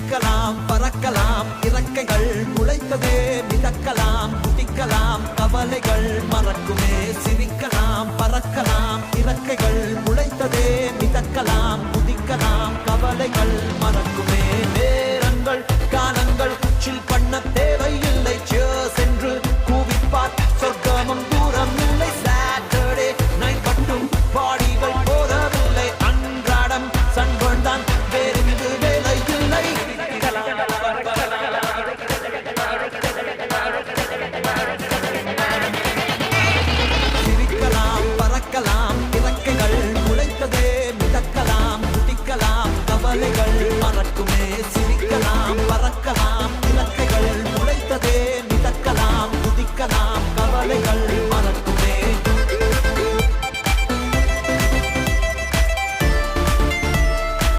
சிரிக்கலாம் பறக்கலாம் இறக்கைகள் முளைத்ததே மிதக்கலாம் குதிக்கலாம் கவலைகள் மறக்குமே சிரிக்கலாம் பறக்கலாம் இறக்கைகள் முளைத்ததே மிதக்கலாம் குதிக்கலாம் கவலைகள் மறக்குமே நேரங்கள் காலங்கள் சில் பண்ண தேவையில்லை சென்று கூவிப்பார் சொர்க்கமும் தூரம் இல்லை சாட்டர்டே நைட் மட்டும் பாடிகள் போதவில்லை அன்றாடம் சன்பன் தான் வேறெங்கு வேலை இல்லை சிரிக்கலாம் பறக்கலாம் இறக்கைகள் முளைத்ததே மிதக்கலாம் குதிக்கலாம் கவலைகள் மறக்குமே சிரிக்கலாம் பறக்கலாம்